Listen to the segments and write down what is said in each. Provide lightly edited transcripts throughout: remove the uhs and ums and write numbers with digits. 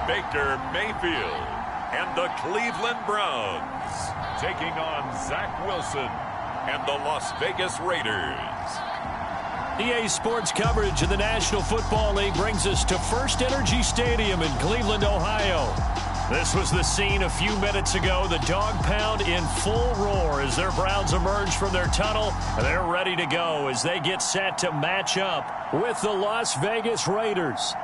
Baker Mayfield and the Cleveland Browns taking on Zach Wilson and the Las Vegas Raiders. EA Sports coverage of the National Football League brings us to First Energy Stadium in Cleveland, Ohio. This was the scene a few minutes ago. The dog pound in full roar as their Browns emerge from their tunnel. They're ready to go as they get set to match up with the Las Vegas Raiders.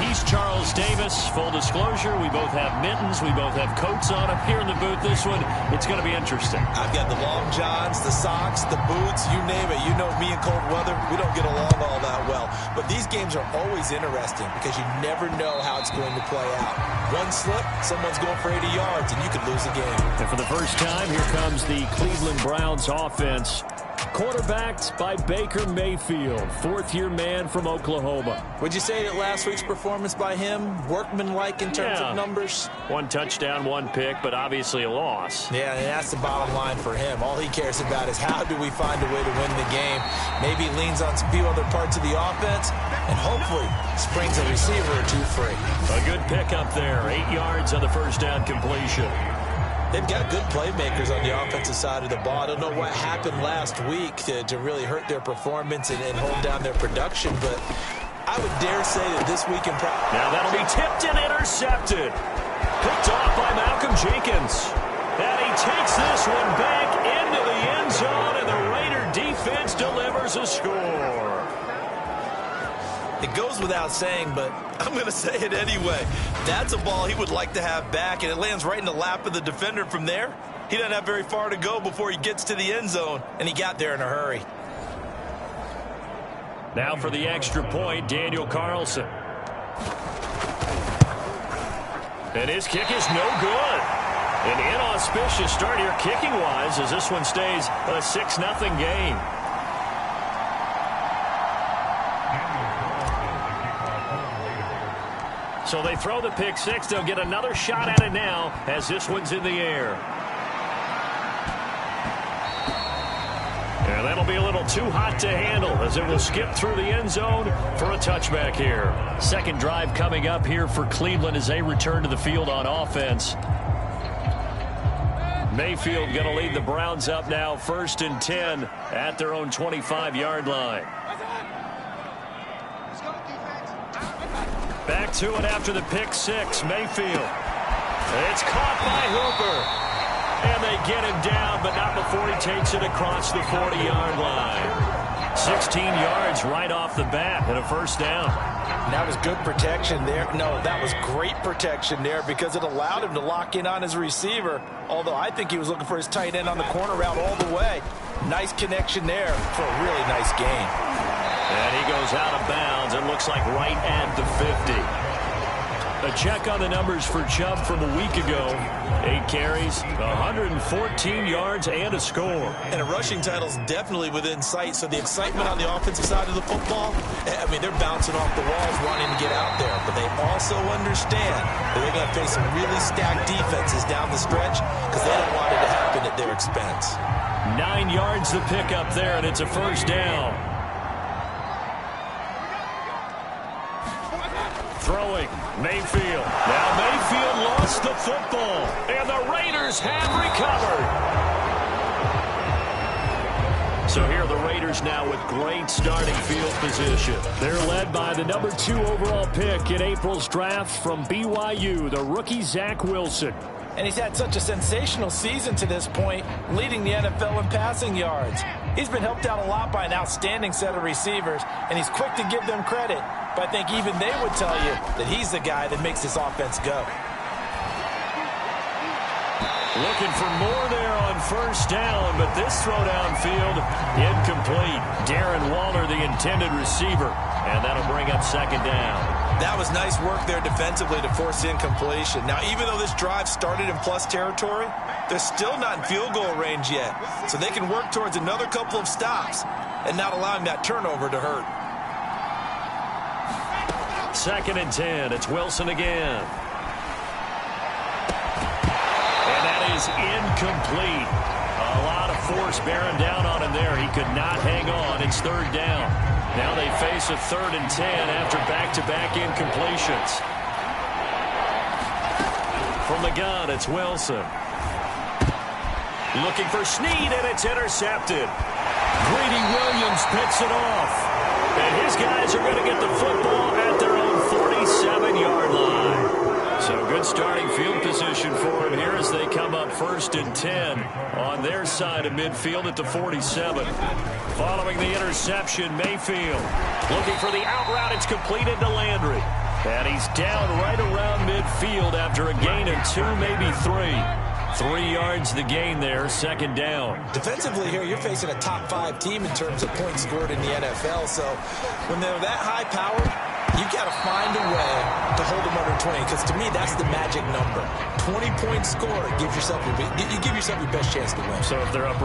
He's Charles Davis. Full disclosure, we both have mittens. We both have coats on up here in the booth. This one, it's going to be interesting. I've got the long johns, the socks, the boots, you name it. You know me in cold weather, we don't get along all that well. But these games are always interesting because you never know how it's going to play out. One slip, someone's going for 80 yards, and you could lose the game. And for the first time, here comes the Cleveland Browns offense. Quarterbacked by Baker Mayfield, fourth-year man from Oklahoma. Would you say that last week's performance by him, workmanlike in terms of numbers? One touchdown, one pick, but obviously a loss. Yeah, and that's the bottom line for him. All he cares about is how do we find a way to win the game. Maybe he leans on a few other parts of the offense, and hopefully springs a receiver or two free. A good pickup there, 8 yards on the first down completion. They've got good playmakers on the offensive side of the ball. I don't know what happened last week to really hurt their performance and hold down their production, but I would dare say that this week in practice. Now that'll be tipped and intercepted. Picked off by Malcolm Jenkins. And he takes this one back into the end zone, and the Raider defense delivers a score. It goes without saying, but I'm going to say it anyway. That's a ball he would like to have back, and it lands right in the lap of the defender from there. He doesn't have very far to go before he gets to the end zone, and he got there in a hurry. Now for the extra point, Daniel Carlson. And his kick is no good. An inauspicious start here kicking-wise as this one stays a 6-0 game. So they throw the pick six. They'll get another shot at it now as this one's in the air. And that'll be a little too hot to handle as it will skip through the end zone for a touchback here. Second drive coming up here for Cleveland as they return to the field on offense. Mayfield going to lead the Browns up now, 1st and 10 at their own 25-yard line. Back to it after the pick six. Mayfield. It's caught by Hooper. And they get him down, but not before he takes it across the 40-yard line. 16 yards right off the bat and a first down. That was good protection there. No, that was great protection there because it allowed him to lock in on his receiver. Although I think he was looking for his tight end on the corner route all the way. Nice connection there for a really nice gain. And he goes out of bounds. It looks like right at the 50. A check on the numbers for Chubb from a week ago. 8 carries, 114 yards, and a score. And a rushing title is definitely within sight. So the excitement on the offensive side of the football, I mean, they're bouncing off the walls wanting to get out there. But they also understand that they're going to face some really stacked defenses down the stretch because they don't want it to happen at their expense. 9 yards the pickup there, and it's a first down. Throwing, Mayfield. Now Mayfield lost the football, and the Raiders have recovered. So here are the Raiders now with great starting field position. They're led by the number 2 overall pick in April's draft from BYU, the rookie Zach Wilson. And he's had such a sensational season to this point, leading the NFL in passing yards. He's been helped out a lot by an outstanding set of receivers, and he's quick to give them credit. But I think even they would tell you that he's the guy that makes this offense go. Looking for more there on first down, but this throw downfield incomplete. Darren Waller, the intended receiver, and that'll bring up second down. That was nice work there defensively to force incompletion. Now, even though this drive started in plus territory, they're still not in field goal range yet. So they can work towards another couple of stops and not allowing that turnover to hurt. 2nd and 10. It's Wilson again. is incomplete. A lot of force bearing down on him there. He could not hang on. It's third down. Now they face a 3rd and 10 after back-to-back incompletions. From the gun, it's Wilson. Looking for Snead, and it's intercepted. Greedy Williams picks it off. And his guys are going to get the football at their own 47-yard line. So good starting field position for him here as they come up 1st and 10 on their side of midfield at the 47. Following the interception, Mayfield looking for the out route. It's completed to Landry. And he's down right around midfield after a gain of 2, maybe 3. 3 yards the gain there, 2nd down. Defensively here, you're facing a top 5 team in terms of points scored in the NFL. So when they're that high powered, you got to find a way to hold them under 20, because to me, that's the magic number. 20 points scored, you give yourself your best chance to win. So if they're up...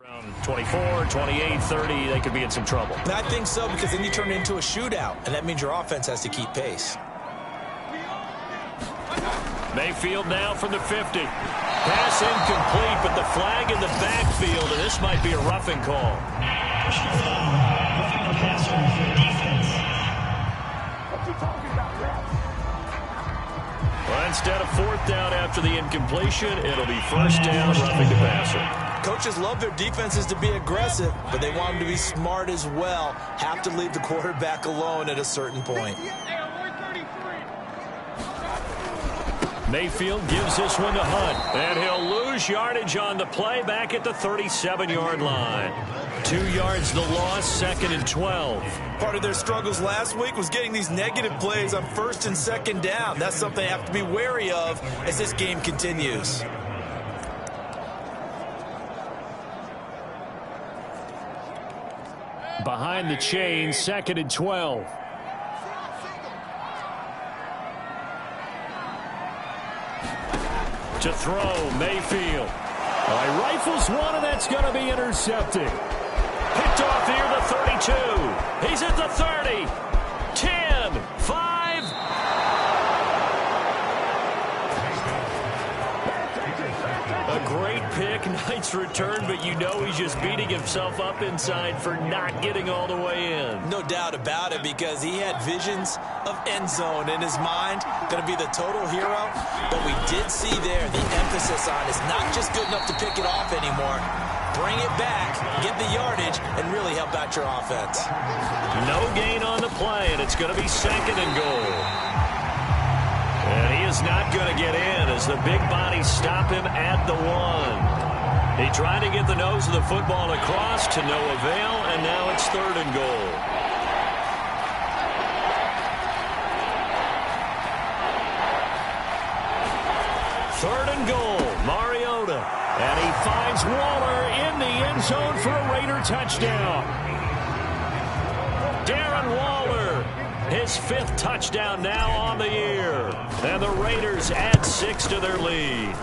Around 24, 28, 30, they could be in some trouble. I think so, because then you turn it into a shootout, and that means your offense has to keep pace. Mayfield now from the 50. Pass incomplete, but the flag in the backfield, and this might be a roughing call. Well, instead of 4th down after the incompletion, it'll be 1st down, roughing the passer. Coaches love their defenses to be aggressive, but they want them to be smart as well. Have to leave the quarterback alone at a certain point. Mayfield gives this one to Hunt, and he'll lose yardage on the play back at the 37-yard line. 2 yards the loss, 2nd and 12. Part of their struggles last week was getting these negative plays on 1st and 2nd down. That's something they have to be wary of as this game continues. Behind the chain, 2nd and 12. To throw, Mayfield. He rifles one, and that's going to be intercepted. Picked off near the 32. He's at the 30. 10, 5. A great pick, nice return, but you know he's just beating himself up inside for not getting all the way in. No doubt about it, because he had visions of end zone in his mind. Going to be the total hero. But we did see there the emphasis on is not just good enough to pick it off anymore. Bring it back, get the yardage, and really help out your offense. No gain on the play, and it's going to be 2nd and goal. And he is not going to get in as the big bodies stop him at the 1. He tried to get the nose of the football across to no avail, and now it's 3rd and goal. Third and goal, Mariota. And he finds Waller in the end zone for a Raider touchdown. Darren Waller, his 5th touchdown now on the year. And the Raiders add 6 to their lead.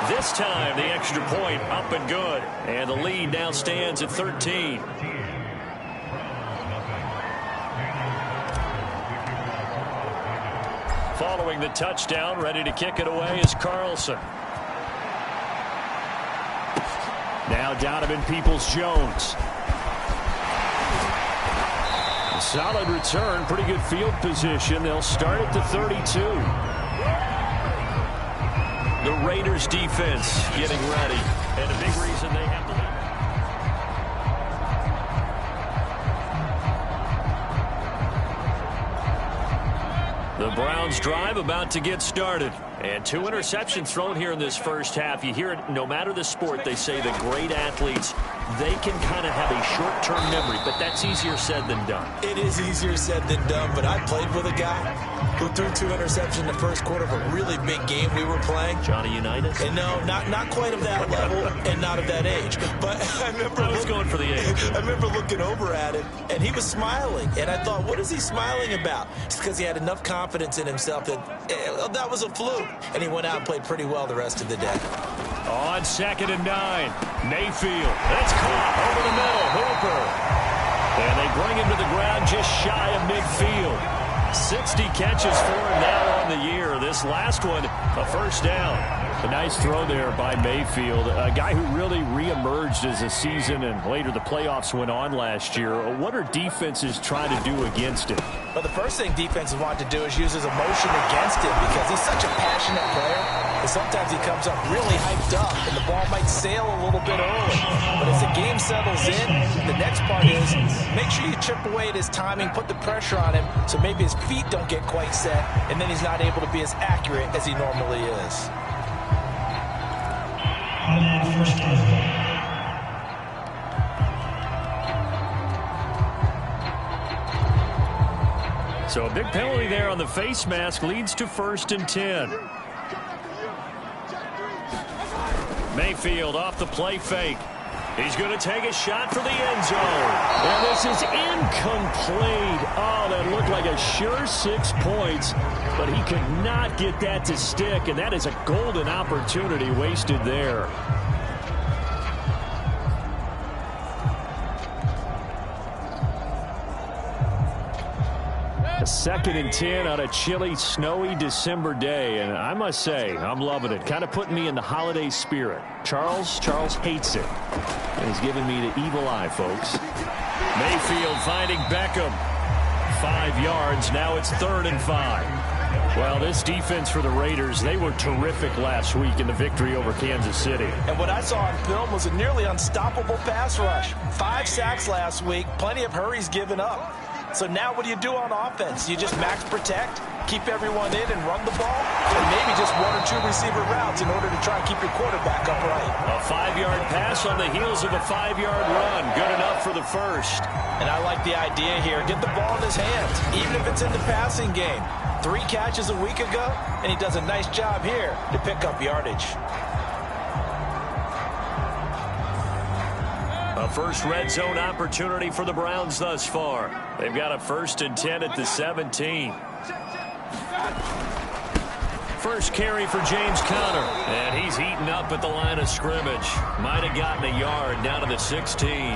This time, the extra point up and good. And the lead now stands at 13. Following the touchdown, ready to kick it away is Carlson. Now Donovan Peoples-Jones. Solid return, pretty good field position. They'll start at the 32. The Raiders defense getting ready. And a big reason they have to... The Browns drive about to get started. And 2 interceptions thrown here in this first half. You hear it, no matter the sport, they say the great athletes they can kind of have a short-term memory, but that's easier said than done. It is easier said than done, but I played with a guy who threw 2 interceptions in the first quarter of a really big game we were playing. Johnny Unitas? And no, not quite of that level and not of that age. But I was going for the age. I remember looking over at him, and he was smiling. And I thought, what is he smiling about? It's because he had enough confidence in himself that that was a fluke. And he went out and played pretty well the rest of the day. On 2nd and 9, Mayfield. That's caught over the middle. Hooper. And they bring him to the ground just shy of midfield. 60 catches for him now on the year. This last one, a first down. A nice throw there by Mayfield, a guy who really reemerged as the season and later the playoffs went on last year. What are defenses trying to do against him? Well, the first thing defenses want to do is use his emotion against him because he's such a passionate player. And sometimes he comes up really hyped up and the ball might sail a little bit early. But as the game settles in, the next part is make sure you chip away at his timing, put the pressure on him so maybe his feet don't get quite set, and then he's not able to be as accurate as he normally is. So a big penalty there on the face mask leads to 1st and 10. Mayfield off the play fake. He's going to take a shot for the end zone. And this is incomplete. Oh, that looked like a sure 6 points, but he could not get that to stick, and that is a golden opportunity wasted there. A 2nd and 10 on a chilly, snowy December day, and I must say, I'm loving it. Kind of putting me in the holiday spirit. Charles hates it. And he's giving me the evil eye, folks. Mayfield finding Beckham. 5 yards. Now it's 3rd and 5. Well, this defense for the Raiders, they were terrific last week in the victory over Kansas City. And what I saw on film was a nearly unstoppable pass rush. 5 sacks last week. Plenty of hurries given up. So now what do you do on offense? You just max protect, keep everyone in and run the ball, and maybe just 1 or 2 receiver routes in order to try and keep your quarterback upright. A 5-yard pass on the heels of a 5-yard run. Good enough for the first. And I like the idea here. Get the ball in his hands, even if it's in the passing game. 3 catches a week ago, and he does a nice job here to pick up yardage. A first red zone opportunity for the Browns thus far. They've got a 1st and 10 at the 17. First carry for James Conner. And he's eaten up at the line of scrimmage. Might have gotten a yard down to the 16.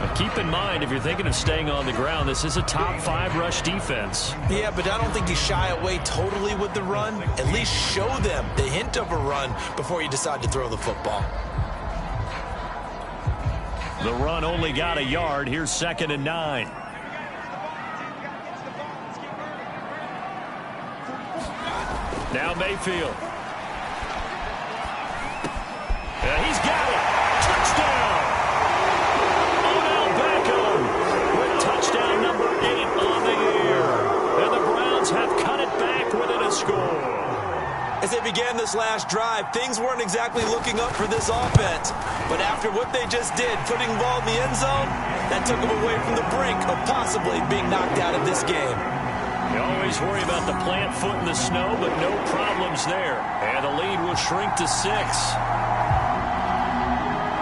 But keep in mind, if you're thinking of staying on the ground, this is a top 5 rush defense. Yeah, but I don't think you shy away totally with the run. At least show them the hint of a run before you decide to throw the football. The run only got a yard. Here's 2nd and 9. Now Mayfield. And he's got it. Touchdown. Odell Beckham with touchdown number 8 on the year. And the Browns have cut it back within a score. As they began this last drive, things weren't exactly looking up for this offense. But after what they just did, putting the ball in the end zone, that took them away from the brink of possibly being knocked out of this game. You always worry about the plant foot in the snow, but no problems there. And the lead will shrink to 6.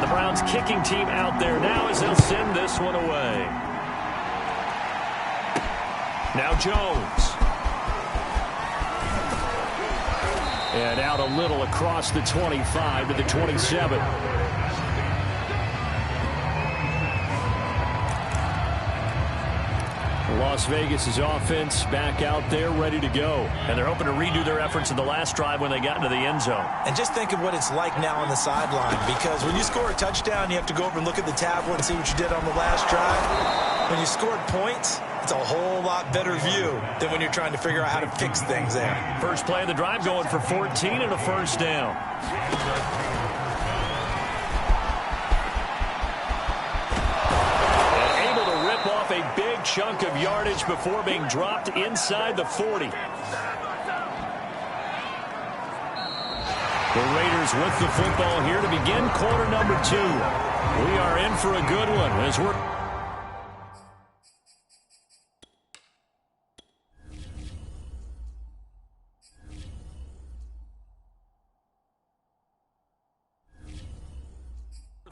The Browns kicking team out there now as they'll send this one away. Now Jones. And out a little across the 25 to the 27. Las Vegas' offense back out there ready to go. And they're hoping to redo their efforts in the last drive when they got into the end zone. And just think of what it's like now on the sideline, because when you score a touchdown, you have to go over and look at the tablet and see what you did on the last drive. When you scored points, it's a whole lot better view than when you're trying to figure out how to fix things there. First play of the drive going for 14 and a first down. And able to rip off a big chunk of yardage before being dropped inside the 40. The Raiders with the football here to begin quarter number 2. We are in for a good one as we're...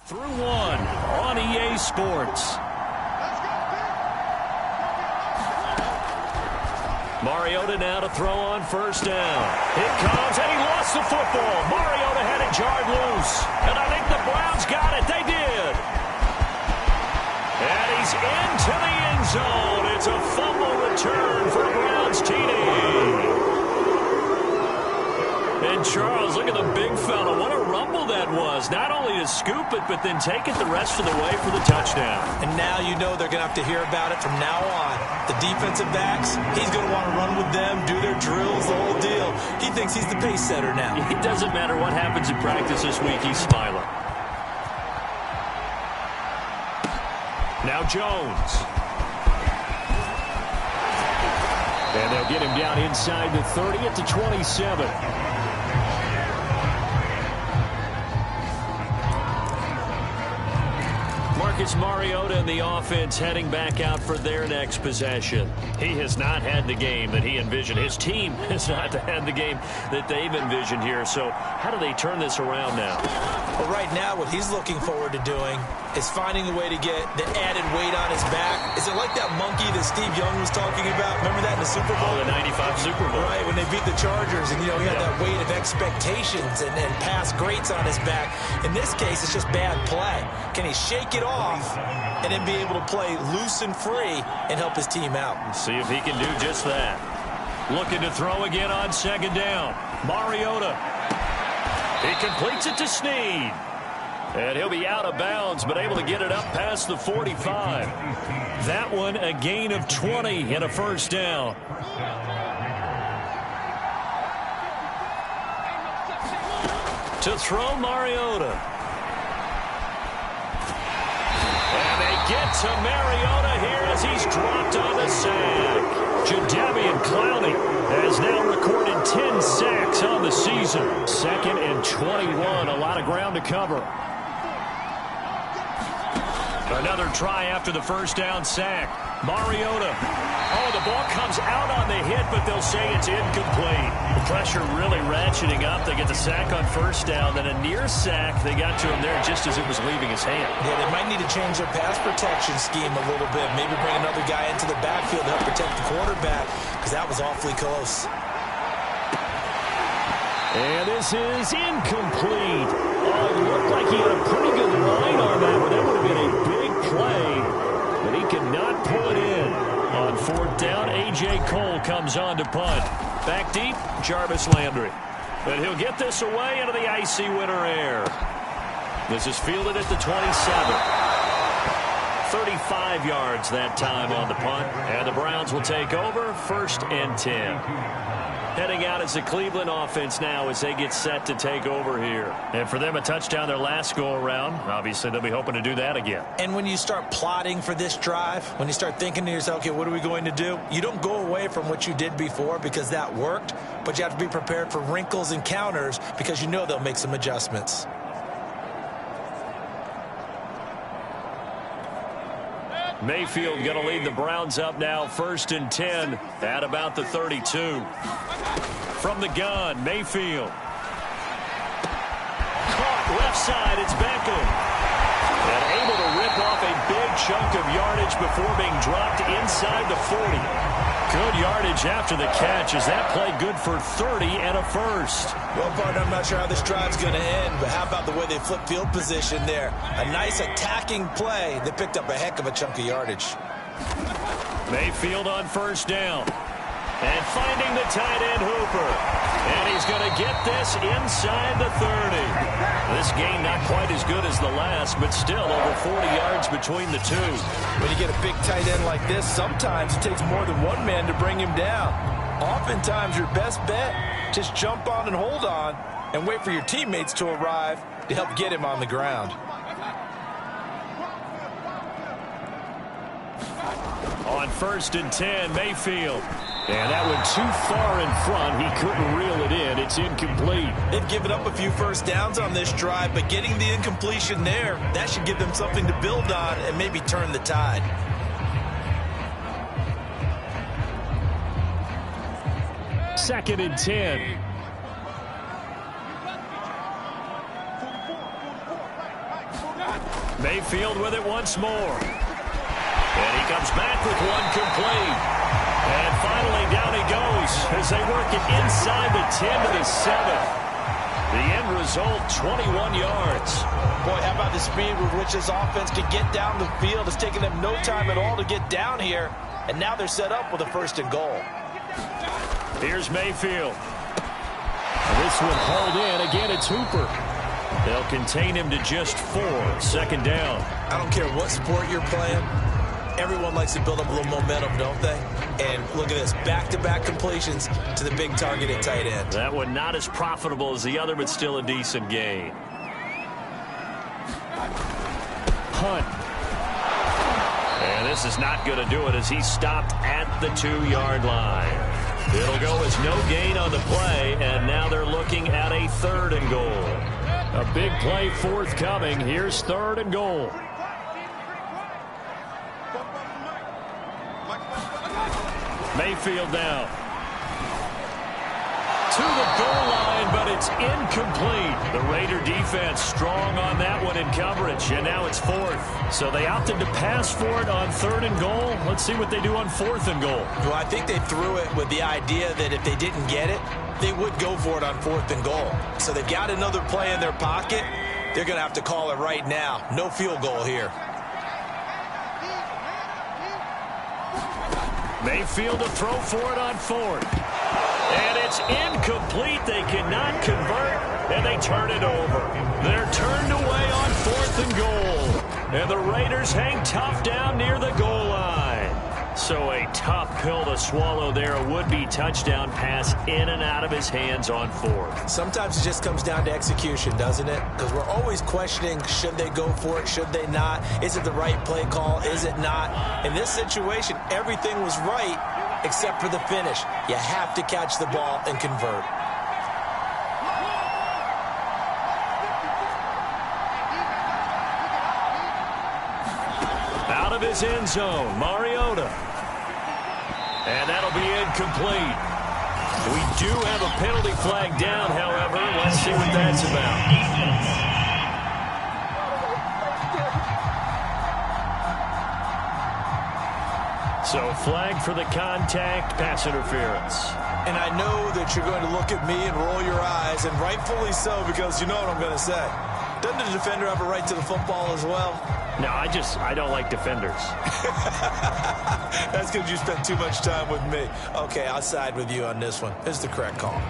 through one on EA Sports. Mariota now to throw on first down. It comes, and he lost the football. Mariota had it jarred loose. And I think the Browns got it. They did. And he's into the end zone. It's a fumble return for a Browns TD. And Charles, look at the big fella. What a rumble that was. Not only to scoop it, but then take it the rest of the way for the touchdown. And now you know they're going to have to hear about it from now on. The defensive backs, he's going to want to run with them, do their drills, the whole deal. He thinks he's the pace setter now. It doesn't matter what happens in practice this week. He's smiling. Now Jones. And they'll get him down inside the 30 at the 27. Marcus Mariota and the offense heading back out for their next possession. He has not had the game that he envisioned. His team has not had the game that they've envisioned here. So how do they turn this around now? Well, right now what he's looking forward to doing is finding a way to get the added weight on his back. Is it like that monkey that Steve Young was talking about? Remember that in the Super Bowl? Oh, the 95 Super Bowl. Right, when they beat the Chargers, and, you know, he had that weight of expectations and past greats on his back. In this case, it's just bad play. Can he shake it off and then be able to play loose and free and help his team out? See if he can do just that. Looking to throw again on second down. Mariota. He completes it to Snead. And he'll be out of bounds, but able to get it up past the 45. That one a gain of 20 and a first down. To throw Mariota. And they get to Mariota here as he's dropped on the sack. Jadeveon Clowney has now recorded 10 sacks on the season. 2nd and 21, a lot of ground to cover. Another try after the first down sack. Mariota. Oh, the ball comes out on the hit, but they'll say it's incomplete. The pressure really ratcheting up. They get the sack on first down, then a near sack. They got to him there just as it was leaving his hand. Yeah, they might need to change their pass protection scheme a little bit. Maybe bring another guy into the backfield to help protect the quarterback, because that was awfully close. And this is incomplete. Oh, it looked like he had a pretty good line on that one. That would have been a big play, but he cannot pull it in. On 4th down, A.J. Cole comes on to punt. Back deep, Jarvis Landry. But he'll get this away into the icy winter air. This is fielded at the 27. 35 yards that time on the punt. And the Browns will take over 1st and 10. Heading out as the Cleveland offense now as they get set to take over here. And for them, a touchdown their last go-around. Obviously, they'll be hoping to do that again. And when you start plotting for this drive, when you start thinking to yourself, okay, what are we going to do? You don't go away from what you did before because that worked, but you have to be prepared for wrinkles and counters because you know they'll make some adjustments. Mayfield going to lead the Browns up now 1st and 10 at about the 32. From the gun, Mayfield. Caught left side, it's Beckham. And able to rip off a big chunk of yardage before being dropped inside the 40. Good yardage after the catch. Is that play good for 30 and a first? Well, partner, I'm not sure how this drive's going to end, but how about the way they flip field position there? A nice attacking play. They picked up a heck of a chunk of yardage. Mayfield on 1st down. And finding the tight end Hooper. And he's going to get this inside the 30. This game not quite as good as the last, but still over 40 yards between the two. When you get a big tight end like this, sometimes it takes more than one man to bring him down. Oftentimes, your best bet, just jump on and hold on and wait for your teammates to arrive to help get him on the ground. On 1st and 10, Mayfield. And that went too far in front. He couldn't reel it in. It's incomplete. They've given up a few first downs on this drive, but getting the incompletion there, that should give them something to build on and maybe turn the tide. Second and 10. Mayfield with it once more. And he comes back with one complete. And finally down he goes as they work it inside the 10 to the 7. The end result, 21 yards. Boy, how about the speed with which this offense can get down the field? It's taken them no time at all to get down here. And now they're set up with a 1st and goal. Here's Mayfield. This one hauled in. Again, it's Hooper. They'll contain him to just 4. 2nd down. I don't care what sport you're playing. Everyone likes to build up a little momentum, don't they? And look at this, back-to-back completions to the big target at tight end. That one not as profitable as the other, but still a decent gain. Hunt. And this is not going to do it as he's stopped at the 2-yard line. It'll go as no gain on the play, and now they're looking at a 3rd and goal. A big play forthcoming. Here's 3rd and goal. Mayfield now. To the goal line, but it's incomplete. The Raider defense strong on that one in coverage, and now it's 4th. So they opted to pass for it on 3rd and goal. Let's see what they do on 4th and goal. Well, I think they threw it with the idea that if they didn't get it, they would go for it on 4th and goal. So they've got another play in their pocket. They're going to have to call it right now. No field goal here. Mayfield to throw for it on 4th. And it's incomplete. They cannot convert, and they turn it over. They're turned away on 4th and goal. And the Raiders hang tough down near the goal line. So a tough pill to swallow there. A would-be touchdown pass in and out of his hands on 4th. Sometimes it just comes down to execution, doesn't it? Because we're always questioning, should they go for it, should they not? Is it the right play call, is it not? In this situation, everything was right except for the finish. You have to catch the ball and convert. Out of his end zone, Mariota. And that'll be incomplete. We do have a penalty flag down, however. Let's see what that's about. So flag for the contact, pass interference. And I know that you're going to look at me and roll your eyes, and rightfully so, because you know what I'm going to say. Doesn't the defender have a right to the football as well? No, I don't like defenders. That's because you spent too much time with me. Okay, I'll side with you on this one. It's the correct call.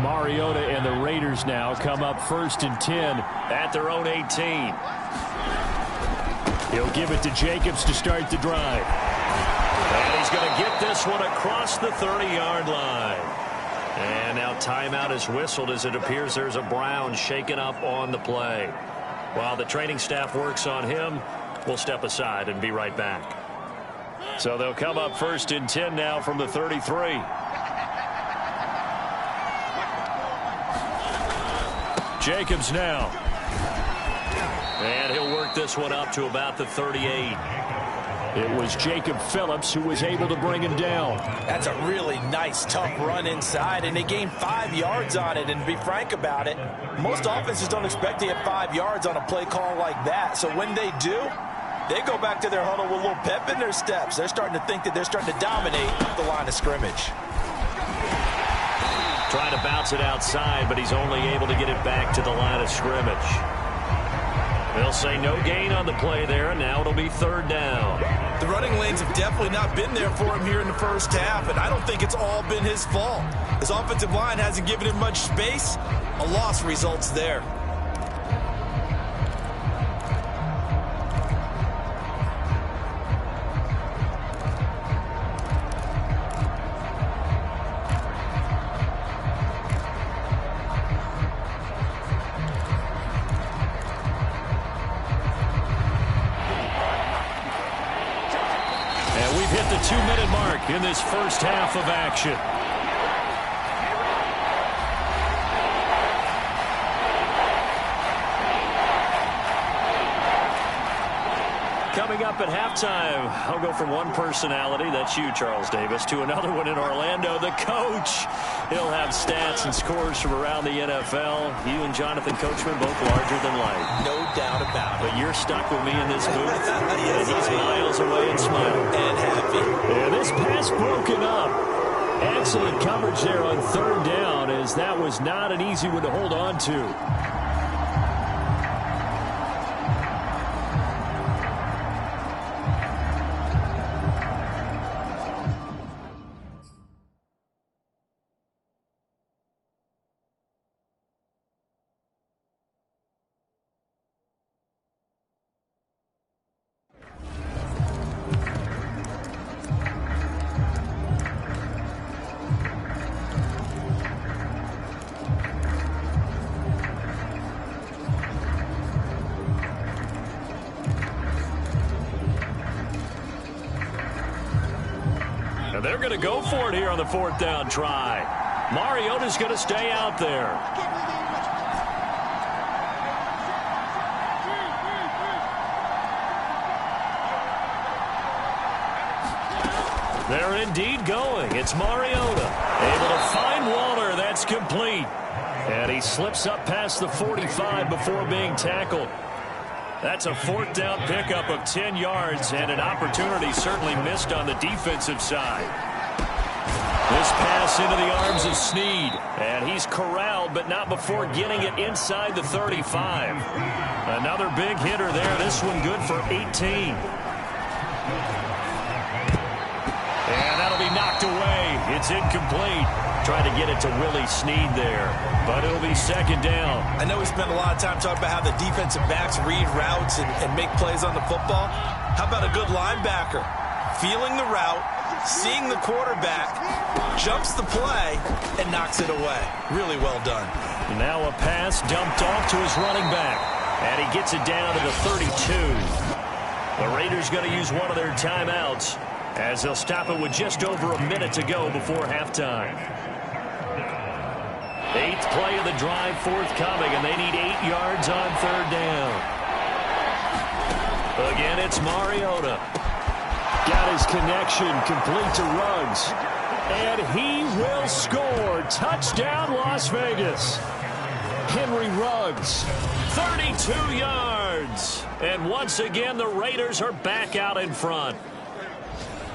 Mariota and the Raiders now come up 1st and 10 at their own 18. He'll give it to Jacobs to start the drive. And he's going to get this one across the 30-yard line. And now timeout is whistled as it appears there's a Brown shaken up on the play. While the training staff works on him, we'll step aside and be right back. So they'll come up 1st and 10 now from the 33. Jacobs now. And he'll work this one up to about the 38. It was Jacob Phillips who was able to bring him down. That's a really nice, tough run inside, and they gained 5 yards on it. And to be frank about it, most offenses don't expect to get 5 yards on a play call like that. So when they do, they go back to their huddle with a little pep in their steps. They're starting to think that they're starting to dominate the line of scrimmage. Trying to bounce it outside, but he's only able to get it back to the line of scrimmage. They'll say no gain on the play there, and now it'll be 3rd down. The running lanes have definitely not been there for him here in the first half, and I don't think it's all been his fault. His offensive line hasn't given him much space. A loss results there. at the 2-minute mark in this first half of action. Coming up at halftime, I'll go from one personality, that's you, Charles Davis, to another one in Orlando, the coach. He'll have stats and scores from around the NFL. You and Jonathan Coachman both larger than life. No doubt about it. But you're stuck with me in this booth. Yes, and he's miles away and smiling. And happy. And this pass broken up. Excellent coverage there on third down, as that was not an easy one to hold on to. They're going to go for it here on the fourth down try. Mariota's going to stay out there. They're indeed going. It's Mariota. Able to find Waller. That's complete. And he slips up past the 45 before being tackled. That's a fourth down pickup of 10 yards, and an opportunity certainly missed on the defensive side. This pass into the arms of Snead, and he's corralled, but not before getting it inside the 35. Another big hitter there. This one good for 18. And that'll be knocked away. It's incomplete. Trying to get it to Willie Snead there, but it'll be second down. I know we spent a lot of time talking about how the defensive backs read routes and make plays on the football. How about a good linebacker? Feeling the route, seeing the quarterback, jumps the play, and knocks it away. Really well done. Now a pass dumped off to his running back, and he gets it down to the 32. The Raiders going to use one of their timeouts, as they'll stop it with just over a minute to go before halftime. Eighth play of the drive forthcoming, and they need 8 yards on third down. Again, it's Mariota. Got his connection complete to Ruggs. And he will score. Touchdown, Las Vegas. Henry Ruggs, 32 yards. And once again, the Raiders are back out in front.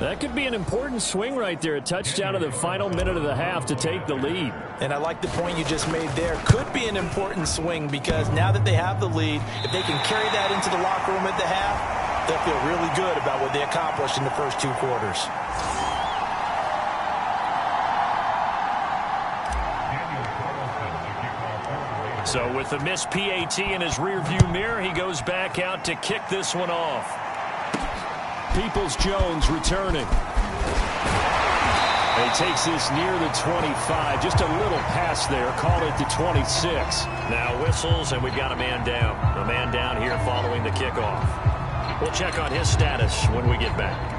That could be an important swing right there. A touchdown in the final minute of the half to take the lead. And I like the point you just made there. Could be an important swing, because now that they have the lead, if they can carry that into the locker room at the half, they'll feel really good about what they accomplished in the first 2 quarters. So with the missed PAT in his rearview mirror, he goes back out to kick this one off. Peoples-Jones returning. He takes this near the 25. Just a little pass there. Call it the 26. Now whistles, and we've got a man down. A man down here following the kickoff. We'll check on his status when we get back.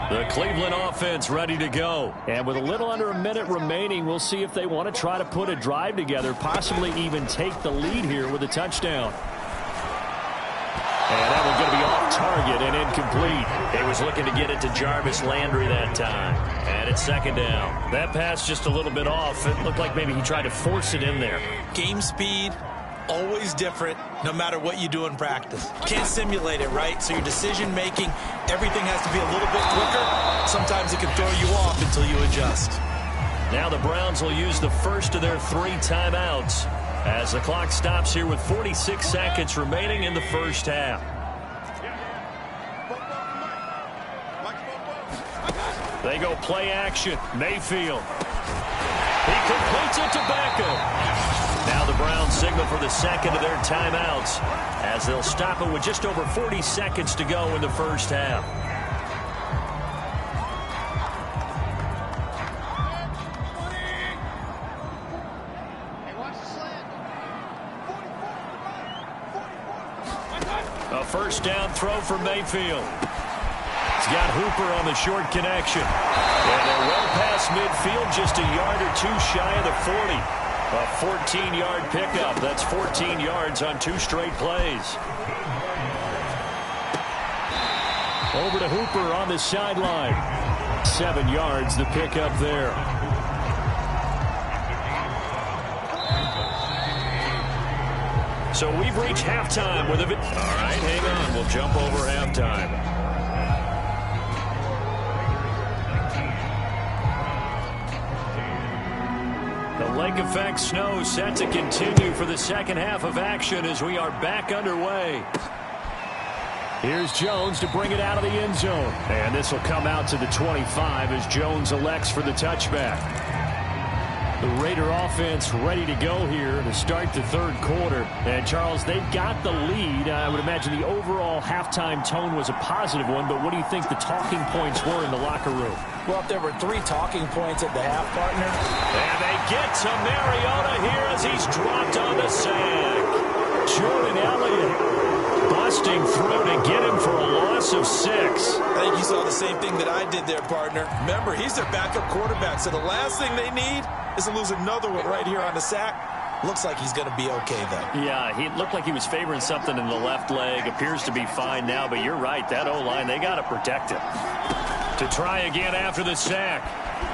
The Cleveland offense ready to go. And with a little under a minute remaining, we'll see if they want to try to put a drive together, possibly even take the lead here with a touchdown. And that one's going to be off target and incomplete. He was looking to get it to Jarvis Landry that time. And it's second down. That pass just a little bit off. It looked like maybe he tried to force it in there. Game speed, always different, no matter what you do in practice. Can't simulate it, right? So your decision-making, everything has to be a little bit quicker. Sometimes it can throw you off until you adjust. Now the Browns will use the first of their 3 timeouts as the clock stops here with 46 seconds remaining in the first half. They go play action. Mayfield. He completes it to Beckham. Now the Browns signal for the second of their timeouts as they'll stop it with just over 40 seconds to go in the first half. A first down throw for Mayfield. He's got Hooper on the short connection. And they're well past midfield, just a yard or two shy of the 40. A 14-yard pickup. That's 14 yards on 2 straight plays. Over to Hooper on the sideline. 7 yards, the pickup there. So we've reached halftime with a bit. All right, hang on. We'll jump over halftime. The lake effect snow set to continue for the second half of action as we are back underway. Here's Jones to bring it out of the end zone. And this will come out to the 25 as Jones elects for the touchback. The Raider offense ready to go here to start the third quarter. And, Charles, they've got the lead. I would imagine the overall halftime tone was a positive one, but what do you think the talking points were in the locker room? Well, if there were 3 talking points at the half, partner. And they get to Mariota here as he's dropped on the sack. Jordan Elliott busting through to get him for a loss of 6. I think you saw the same thing that I did there, partner. Remember, he's their backup quarterback, so the last thing they need is to lose another one right here on the sack. Looks like he's going to be okay, though. Yeah, he looked like he was favoring something in the left leg. Appears to be fine now, but you're right. That O-line, they got to protect him. To try again after the sack.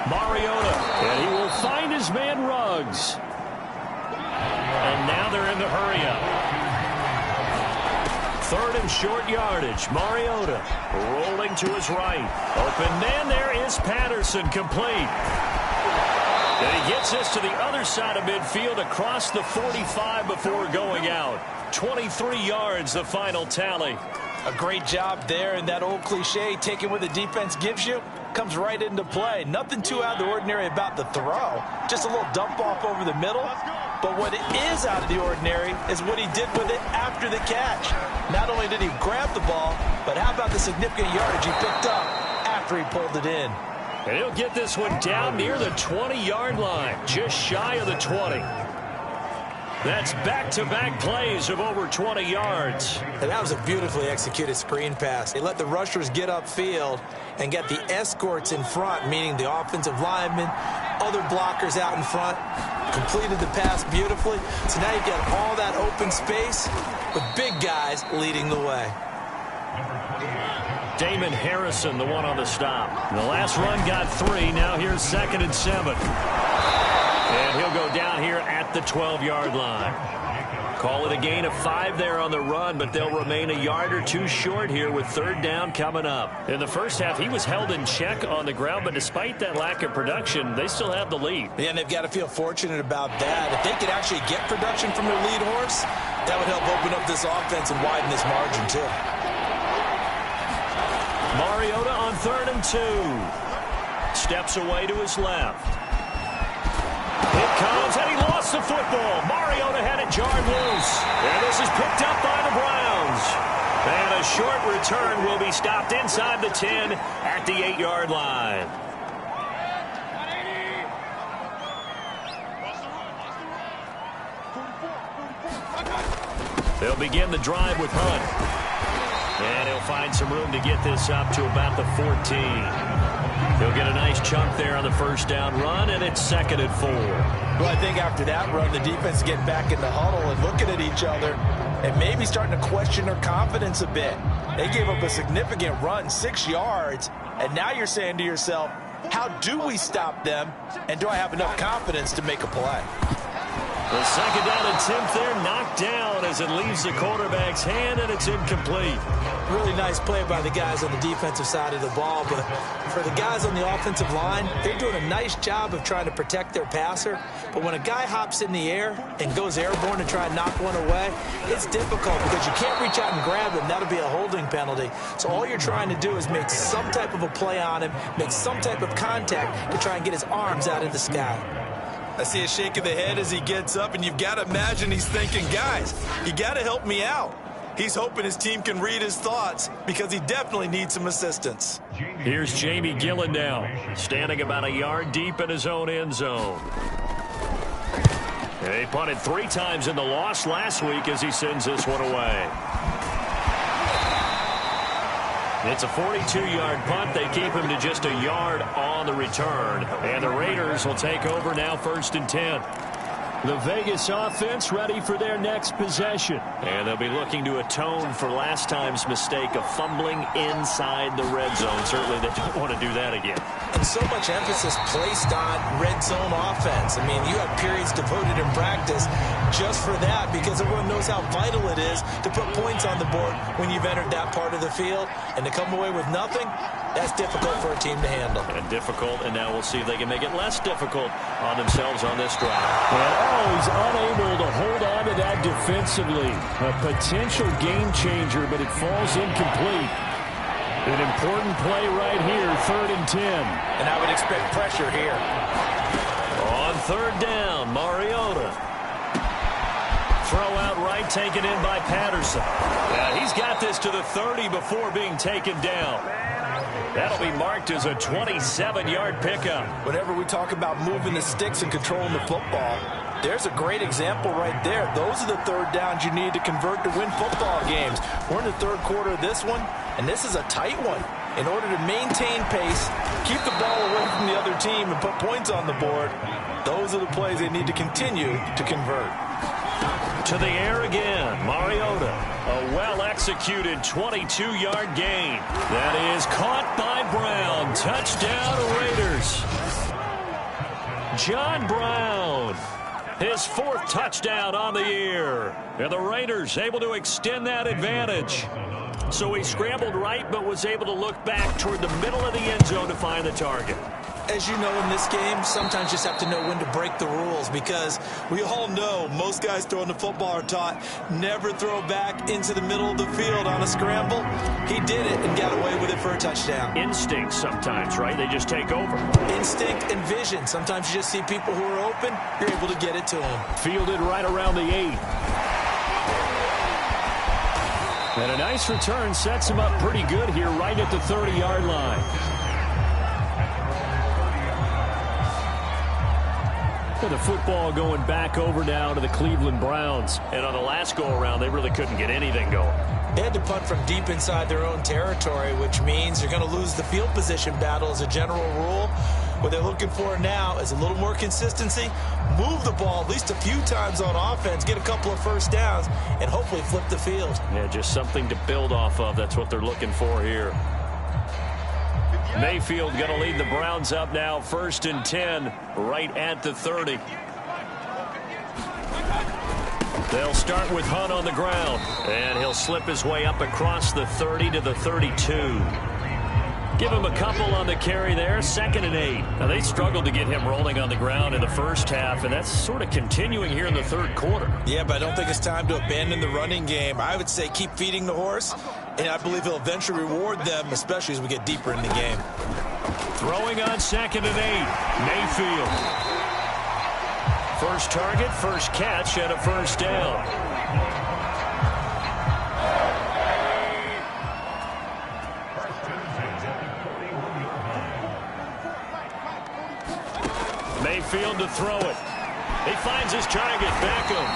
Mariota, and he will find his man Ruggs. And now they're in the hurry-up. 3rd and short yardage. Mariota rolling to his right. Open man, there is Patterson, complete. And he gets us to the other side of midfield across the 45 before going out. 23 yards, the final tally. A great job there, and that old cliche, taking what the defense gives you, comes right into play. Nothing too out of the ordinary about the throw. Just a little dump off over the middle. But what is out of the ordinary is what he did with it after the catch. Not only did he grab the ball, but how about the significant yardage he picked up after he pulled it in. And he'll get this one down near the 20-yard line, just shy of the 20. That's back-to-back plays of over 20 yards. And that was a beautifully executed screen pass. They let the rushers get upfield and get the escorts in front, meaning the offensive linemen, other blockers out in front, completed the pass beautifully. So now you've got all that open space with big guys leading the way. Damon Harrison, the one on the stop. The last run got 3. Now here's 2nd and 7. And he'll go down here at the 12-yard line. Call it a gain of 5 there on the run, but they'll remain a yard or 2 short here with 3rd down coming up. In the first half, he was held in check on the ground, but despite that lack of production, they still have the lead. Yeah, and they've got to feel fortunate about that. If they could actually get production from their lead horse, that would help open up this offense and widen this margin, too. Mariota on 3rd and 2. Steps away to his left. It comes, and he lost the football. Mariota had it jarred loose. And this is picked up by the Browns. And a short return will be stopped inside the 10 at the 8-yard line. They'll begin the drive with Hunt. And he'll find some room to get this up to about the 14. He'll get a nice chunk there on the 1st down run, and it's 2nd and 4. Well, I think after that run, the defense is getting back in the huddle and looking at each other and maybe starting to question their confidence a bit. They gave up a significant run, 6 yards, and now you're saying to yourself, how do we stop them, and do I have enough confidence to make a play? The 2nd down attempt there knocked down as it leaves the quarterback's hand, and it's incomplete. Really nice play by the guys on the defensive side of the ball, but for the guys on the offensive line, they're doing a nice job of trying to protect their passer. But when a guy hops in the air and goes airborne to try and knock one away, it's difficult because you can't reach out and grab him. That'll be a holding penalty. So all you're trying to do is make some type of a play on him, make some type of contact to try and get his arms out in the sky. I see a shake of the head as he gets up, and you've got to imagine he's thinking, guys, you got to help me out. He's hoping his team can read his thoughts because he definitely needs some assistance. Here's Jamie Gillen now, standing about a yard deep in his own end zone. He punted 3 times in the loss last week as he sends this one away. It's a 42-yard punt. They keep him to just a yard on the return. And the Raiders will take over now, 1st and 10. The Vegas offense ready for their next possession. And they'll be looking to atone for last time's mistake of fumbling inside the red zone. Certainly they don't want to do that again. And so much emphasis placed on red zone offense. I mean, you have periods devoted in practice just for that because everyone knows how vital it is to put points on the board when you've entered that part of the field. And to come away with nothing, that's difficult for a team to handle. And difficult, and now we'll see if they can make it less difficult on themselves on this drive. And he's unable to hold on to that defensively. A potential game changer, but it falls incomplete. An important play right here, 3rd and 10. And I would expect pressure here. On 3rd down, Mariota. Throw out right, taken in by Patterson. He's got this to the 30 before being taken down. That'll be marked as a 27-yard pickup. Whenever we talk about moving the sticks and controlling the football, there's a great example right there. Those are the 3rd downs you need to convert to win football games. We're in the 3rd quarter of this one, and this is a tight one. In order to maintain pace, keep the ball away from the other team, and put points on the board, those are the plays they need to continue to convert. To the air again, Mariota. A well-executed 22-yard gain. That is caught by Brown. Touchdown, Raiders. John Brown. His 4th touchdown on the year. And the Raiders able to extend that advantage. So he scrambled right, but was able to look back toward the middle of the end zone to find the target. As you know, in this game, sometimes you just have to know when to break the rules because we all know most guys throwing the football are taught never throw back into the middle of the field on a scramble. He did it and got away with it for a touchdown. Instinct sometimes, right? They just take over. Instinct and vision. Sometimes you just see people who are open, you're able to get it to them. Fielded right around the 8. And a nice return sets him up pretty good here right at the 30-yard line. The football going back over now to the Cleveland Browns. And on the last go-around, they really couldn't get anything going. They had to punt from deep inside their own territory, which means you're going to lose the field position battle as a general rule. What they're looking for now is a little more consistency, move the ball at least a few times on offense, get a couple of 1st downs, and hopefully flip the field. Yeah, just something to build off of. That's what they're looking for here. Mayfield going to lead the Browns up now, 1st and 10, right at the 30. They'll start with Hunt on the ground, and he'll slip his way up across the 30 to the 32. Give him a couple on the carry there, 2nd and 8. Now, they struggled to get him rolling on the ground in the 1st half, and that's sort of continuing here in the 3rd quarter. Yeah, but I don't think it's time to abandon the running game. I would say keep feeding the horse, and I believe he'll eventually reward them, especially as we get deeper in the game. Throwing on 2nd and 8, Mayfield. First target, first catch, and a 1st down. Mayfield to throw it. He finds his target, Beckham.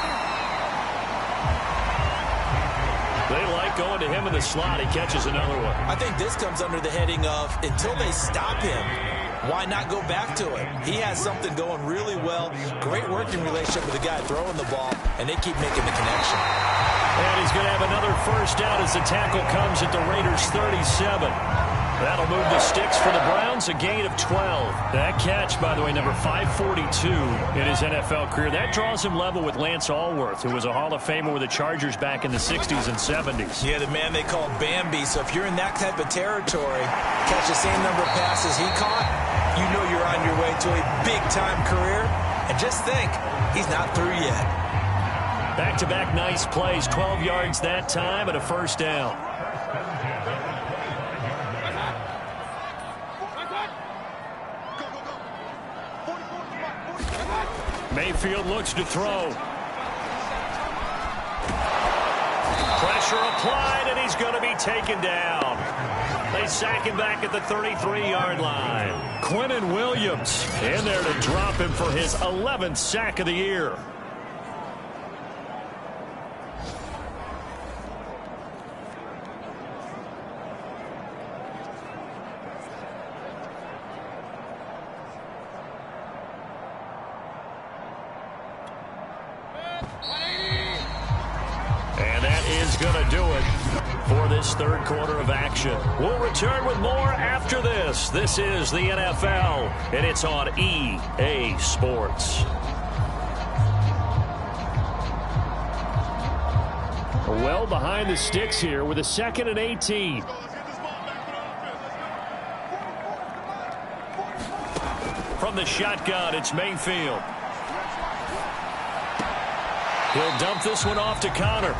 They like going to him in the slot. He catches another one. I think this comes under the heading of until they stop him, why not go back to it? He has something going really well. Great working relationship with the guy throwing the ball, and they keep making the connection. And he's going to have another 1st down as the tackle comes at the Raiders' 37. That'll move the sticks for the Browns, a gain of 12. That catch, by the way, number 542 in his NFL career. That draws him level with Lance Allworth, who was a Hall of Famer with the Chargers back in the 60s and 70s. Yeah, the man they call Bambi. So if you're in that type of territory, catch the same number of passes he caught, you know you're on your way to a big-time career. And just think, he's not through yet. Back-to-back nice plays, 12 yards that time and a 1st down. Mayfield looks to throw. Pressure applied, and he's going to be taken down. They sack him back at the 33-yard line. Quinnen Williams in there to drop him for his 11th sack of the year. going to do it for this third quarter of action. We'll return with more after this. This is the NFL, and it's on EA Sports. Well behind the sticks here with a 2nd and 18. From the shotgun, it's Mayfield. He'll dump this one off to Connor.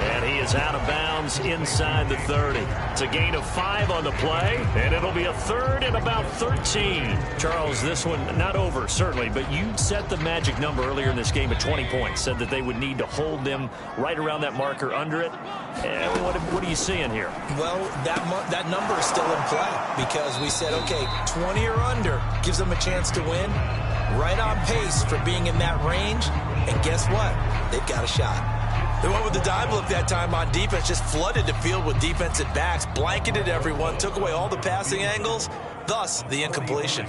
And he is out of bounds inside the 30. It's a gain of 5 on the play, and it'll be a 3rd and about 13. Charles, this one not over, certainly, but you set the magic number earlier in this game at 20 points, said that they would need to hold them right around that marker under it. What are you seeing here? Well, that number is still in play because we said, okay, 20 or under gives them a chance to win. Right on pace for being in that range, and guess what? They've got a shot. They went with the dive look that time on defense, just flooded the field with defensive backs, blanketed everyone, took away all the passing angles, thus the incompletion.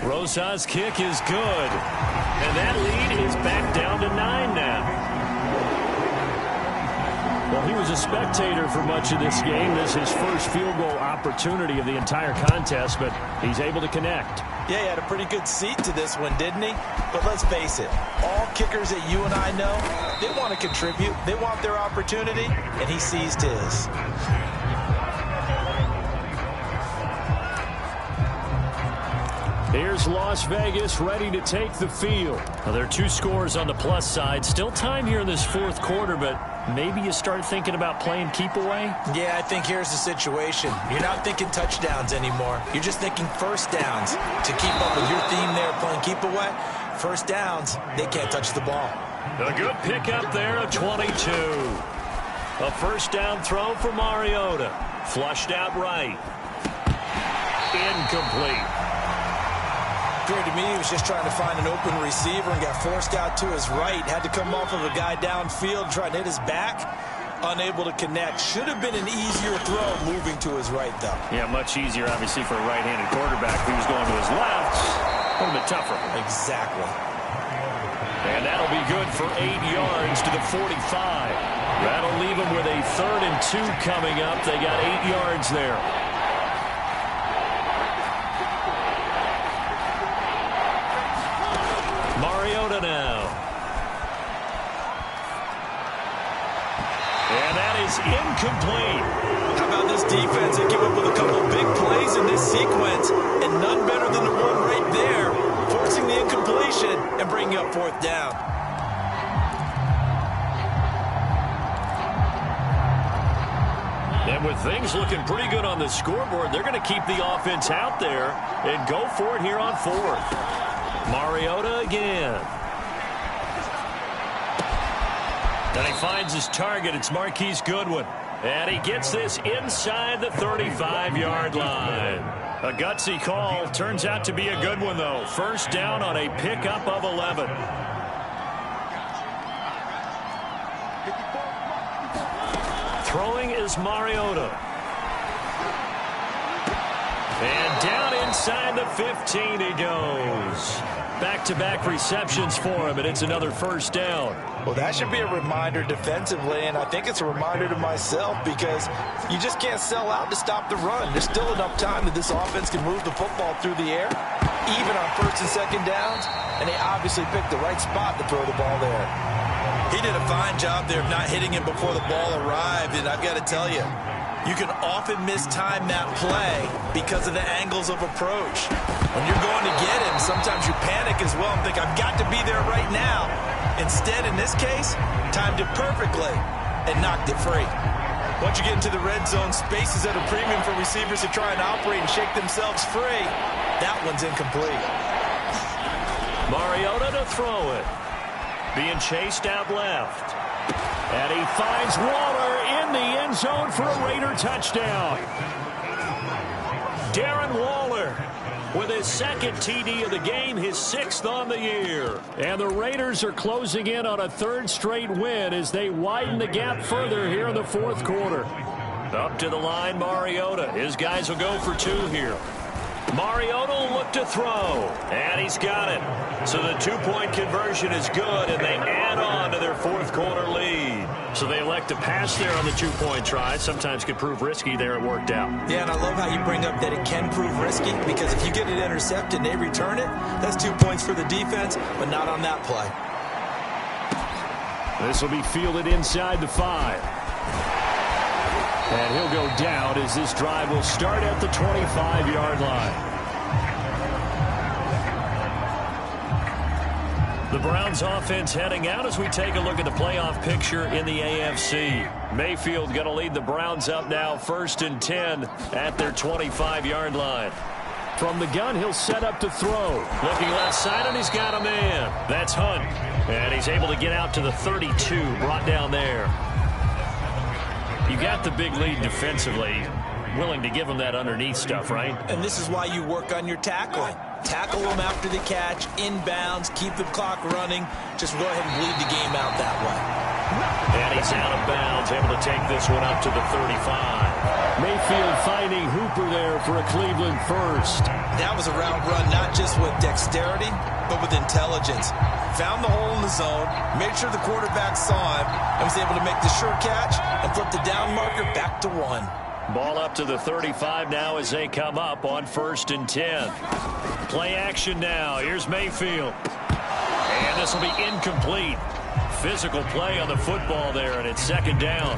Rosa's kick is good, and that lead is back down to 9 now. Well, he was a spectator for much of this game. This is his first field goal opportunity of the entire contest, but he's able to connect. Yeah, he had a pretty good seat to this one, didn't he? But let's face it, all kickers that you and I know, they want to contribute. They want their opportunity, and he seized his. Here's Las Vegas ready to take the field. Well, there are 2 scores on the plus side. Still time here in this 4th quarter, but maybe you start thinking about playing keep away? Yeah, I think here's the situation. You're not thinking touchdowns anymore. You're just thinking first downs. To keep up with your theme there, playing keep away, first downs, they can't touch the ball. A good pickup there of 22. A first down throw for Mariota. Flushed out right. Incomplete. Appeared to me he was just trying to find an open receiver and got forced out to his right. Had to come off of a guy downfield, trying to hit his back. Unable to connect. Should have been an easier throw moving to his right, though. Yeah, much easier, obviously, for a right-handed quarterback who's going to his left. A little bit tougher. Exactly. And that'll be good for 8 yards to the 45. That'll leave them with a 3rd and 2 coming up. They got 8 yards there. Mariota now. And that is incomplete. How about this defense? They came up with a couple big plays in this sequence, and none better than the one right there, forcing the incompletion and bringing up 4th down. And with things looking pretty good on the scoreboard, they're going to keep the offense out there and go for it here on 4th. Mariota again. And he finds his target. It's Marquise Goodwin. And he gets this inside the 35-yard line. A gutsy call. Turns out to be a good one, though. First down on a pickup of 11. Throwing is Mariota. And down inside the 15 he goes. Back-to-back receptions for him, and it's another first down. Well, that should be a reminder defensively, and I think it's a reminder to myself because you just can't sell out to stop the run. There's still enough time that this offense can move the football through the air, even on 1st and 2nd downs, and they obviously picked the right spot to throw the ball there. He did a fine job there of not hitting him before the ball arrived, and I've got to tell you, you can often mistime that play because of the angles of approach. When you're going to get him, sometimes you panic as well and think, I've got to be there right now. Instead, in this case, timed it perfectly and knocked it free. Once you get into the red zone, space is at a premium for receivers to try and operate and shake themselves free. That one's incomplete. Mariota to throw it. Being chased out left. And he finds Waller in the end zone for a Raider touchdown. Darren Waller with his 2nd TD of the game, his 6th on the year. And the Raiders are closing in on a 3rd straight win as they widen the gap further here in the 4th quarter. Up to the line, Mariota. His guys will go for 2 here. Mariota will look to throw, and he's got it. So the two-point conversion is good, and they add on to their fourth quarter lead. So they elect to pass there on the two-point try. Sometimes could prove risky there. It worked out. Yeah, and I love how you bring up that it can prove risky, because if you get it intercepted and they return it, that's 2 points for the defense, but not on that play. This will be fielded inside the 5. And he'll go down as this drive will start at the 25-yard line. The Browns offense heading out as we take a look at the playoff picture in the AFC. Mayfield going to lead the Browns up now, 1st and 10 at their 25-yard line. From the gun, he'll set up to throw. Looking left side, and he's got a man. That's Hunt. And he's able to get out to the 32, brought down there. You got the big lead defensively. Willing to give him that underneath stuff, right? And this is why you work on your tackling. Tackle them after the catch, inbounds, keep the clock running. Just go ahead and bleed the game out that way. And he's out of bounds, able to take this one up to the 35. Mayfield finding Hooper there for a Cleveland first. That was a route run, not just with dexterity, but with intelligence. Found the hole in the zone, made sure the quarterback saw him, and was able to make the sure catch and flip the down marker back to 1. Ball up to the 35 now as they come up on 1st and 10. Play action now. Here's Mayfield. And this will be incomplete. Physical play on the football there, and it's 2nd down.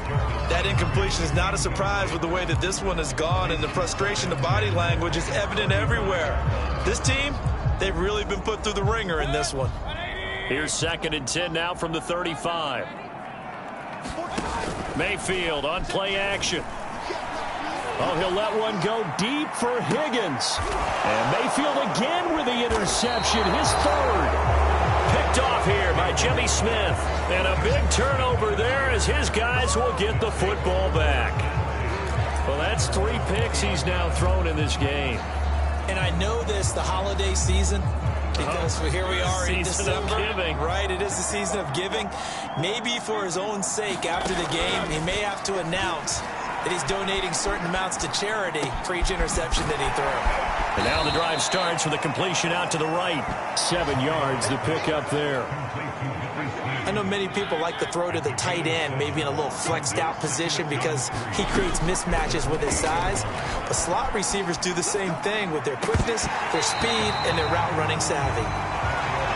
That incompletion is not a surprise with the way that this one has gone, and the frustration, the body language is evident everywhere. This team, they've really been put through the ringer in this one. Here's 2nd and 10 now from the 35. Mayfield on play action. Oh, he'll let one go deep for Higgins. And Mayfield again with the interception, his 3rd. Picked off here by Jimmy Smith. And a big turnover there as his guys will get the football back. Well, that's 3 picks he's now thrown in this game. And I know this, the holiday season, because here we are in December. Right, it is the season of giving. Maybe for his own sake after the game, he may have to announce that he's donating certain amounts to charity for each interception that he threw. And now the drive starts with a completion out to the right. 7 yards, the pickup there. I know many people like to throw to the tight end, maybe in a little flexed out position because he creates mismatches with his size. But slot receivers do the same thing with their quickness, their speed, and their route running savvy.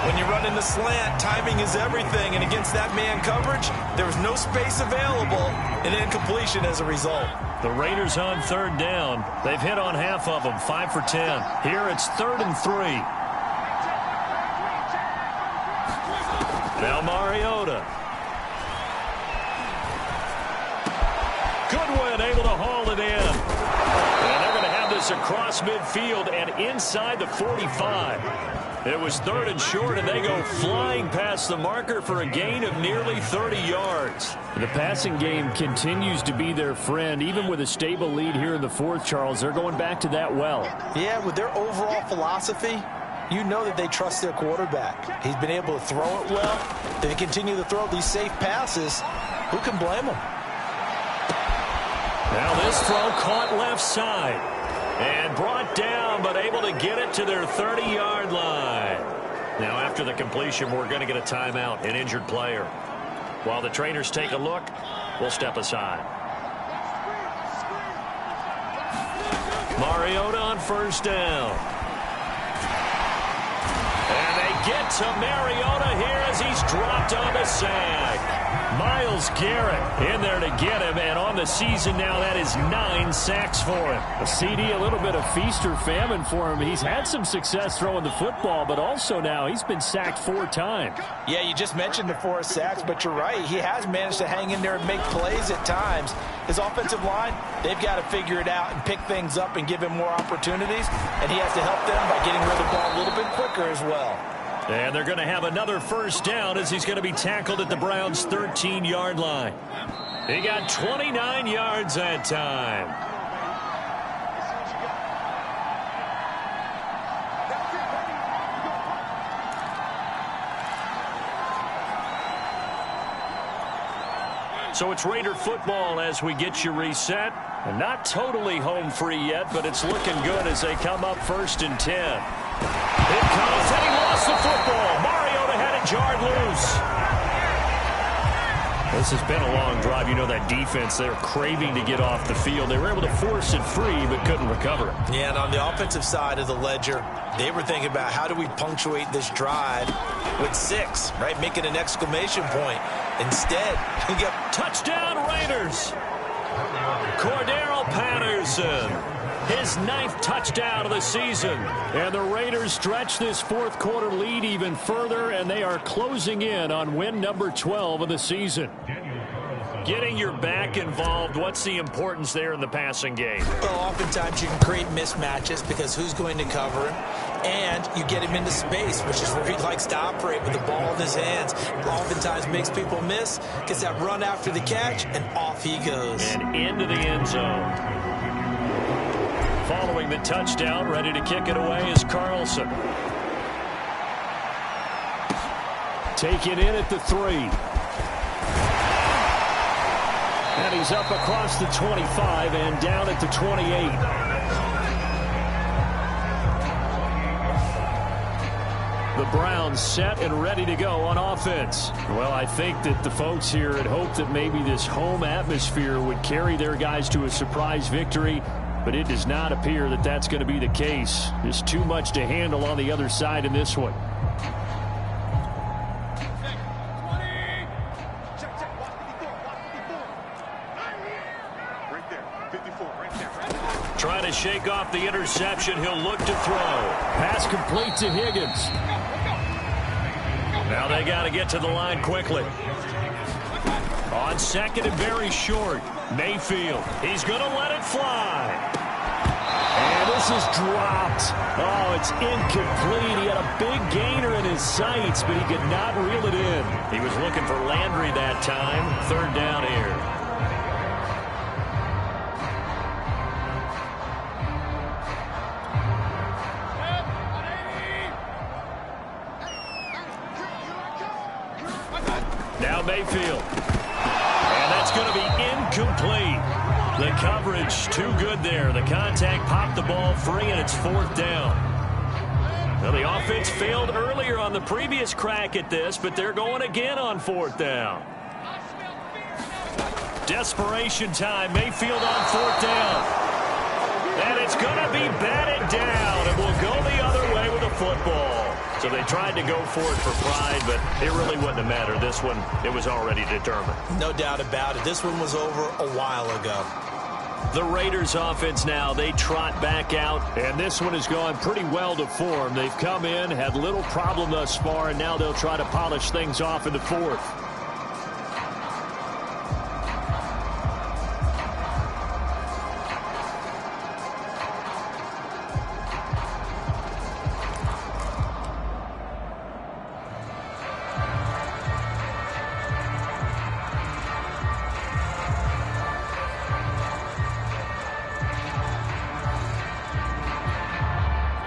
When you run in the slant, timing is everything, and against that man coverage, there was no space available, and incompletion as a result. The Raiders on 3rd down. They've hit on half of them, 5 for 10. Here it's 3rd and 3. Now Mariota. Goodwin able to haul it in. And they're going to have this across midfield and inside the 45. It was 3rd and short, and they go flying past the marker for a gain of nearly 30 yards. The passing game continues to be their friend. Even with a stable lead here in the 4th, Charles, they're going back to that well. Yeah, with their overall philosophy, you know that they trust their quarterback. He's been able to throw it well. They continue to throw these safe passes. Who can blame them? Now this throw caught left side. And brought down, but able to get it to their 30-yard line. Now, after the completion, we're going to get a timeout, an injured player. While the trainers take a look, we'll step aside. Mariota on 1st down. And they get to Mariota here as he's dropped on the sack. Myles Garrett in there to get him, and on the season now, that is 9 sacks for him. A CD, a little bit of feast or famine for him. He's had some success throwing the football, but also now he's been sacked 4 times. Yeah, you just mentioned the 4 sacks, but you're right. He has managed to hang in there and make plays at times. His offensive line, they've got to figure it out and pick things up and give him more opportunities, and he has to help them by getting rid of the ball a little bit quicker as well. And they're going to have another 1st down as he's going to be tackled at the Browns' 13-yard line. He got 29 yards that time. So it's Raider football as we get you reset. And not totally home free yet, but it's looking good as they come up 1st and 10. It comes, and he lost the football. Mariota had it jarred loose. This has been a long drive. You know that defense, they're craving to get off the field. They were able to force it free, but couldn't recover it. Yeah, and on the offensive side of the ledger, they were thinking about how do we punctuate this drive with 6, right? Making an exclamation point. Instead, you get touchdown Raiders. Cordero Patterson, his 9th touchdown of the season. And the Raiders stretch this 4th quarter lead even further, and they are closing in on win number 12 of the season. Getting your back involved, what's the importance there in the passing game? Well, oftentimes you can create mismatches because who's going to cover him? And you get him into space, which is where he likes to operate with the ball in his hands. Oftentimes makes people miss, gets that run after the catch, and off he goes. And into the end zone. Following the touchdown, ready to kick it away is Carlson. Taken in at the 3. And he's up across the 25 and down at the 28. The Browns set and ready to go on offense. Well, I think that the folks here had hoped that maybe this home atmosphere would carry their guys to a surprise victory, but it does not appear that that's going to be the case. There's too much to handle on the other side in this one. Trying to shake off the interception. He'll look to throw. Pass complete to Higgins. Now they got to get to the line quickly. On 2nd and very short. Mayfield. He's going to let it fly. And this is dropped. Oh, it's incomplete. He had a big gainer in his sights, but he could not reel it in. He was looking for Landry that time. 3rd down here. Now Mayfield. And that's going to be incomplete. The coverage too good there. The contact popped the ball free, and it's 4th down. Now the offense failed earlier on the previous crack at this, but they're going again on 4th down. Desperation time. Mayfield on 4th down. And it's going to be batted down, and we'll go the other way with the football. So they tried to go for it for pride, but it really wouldn't have mattered. This one, it was already determined. No doubt about it. This one was over a while ago. The Raiders offense now, they trot back out, and this one has gone pretty well to form. They've come in, had little problem thus far, and now they'll try to polish things off in the 4th.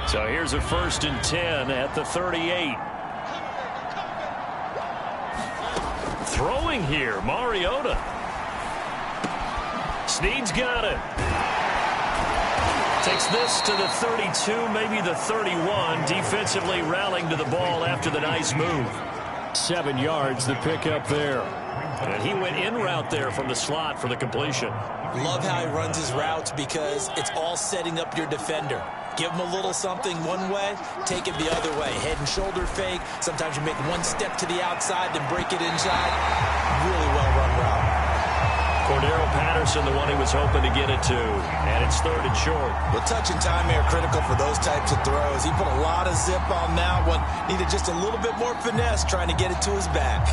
So here's a 1st and 10 at the 38. Throwing here, Mariota. Snead's got it. Takes this to the 32, maybe the 31. Defensively rallying to the ball after the nice move. 7 yards, the pickup there. And he went in route there from the slot for the completion. Love how he runs his routes because it's all setting up your defender. Give him a little something one way, take it the other way. Head and shoulder fake. Sometimes you make one step to the outside, then break it inside. Really well-run route. Cordero Patterson, the one he was hoping to get it to. And it's 3rd and short. Well, touch and time are critical for those types of throws. He put a lot of zip on that one. Needed just a little bit more finesse trying to get it to his back.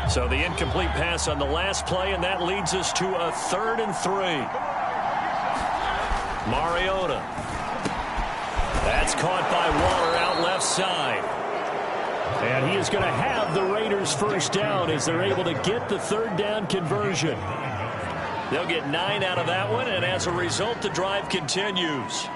So the incomplete pass on the last play, and that leads us to a 3rd and 3. Mariota. That's caught by Waller out left side. And he is going to have the Raiders 1st down as they're able to get the 3rd down conversion. They'll get 9 out of that one, and as a result, the drive continues.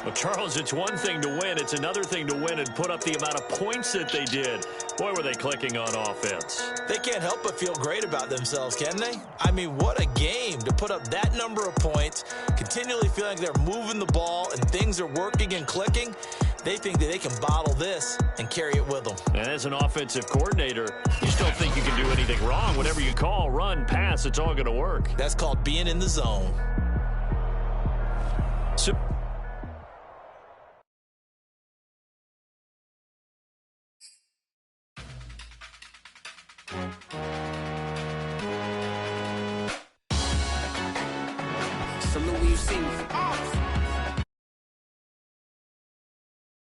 Well, Charles, it's one thing to win. It's another thing to win and put up the amount of points that they did. Boy, were they clicking on offense. They can't help but feel great about themselves, can they? I mean, what a game to put up that number of points, continually feeling like they're moving the ball and things are working and clicking. They think that they can bottle this and carry it with them. And as an offensive coordinator, you still think you can do anything wrong. Whatever you call, run, pass, it's all going to work. That's called being in the zone. So Salute when you see me.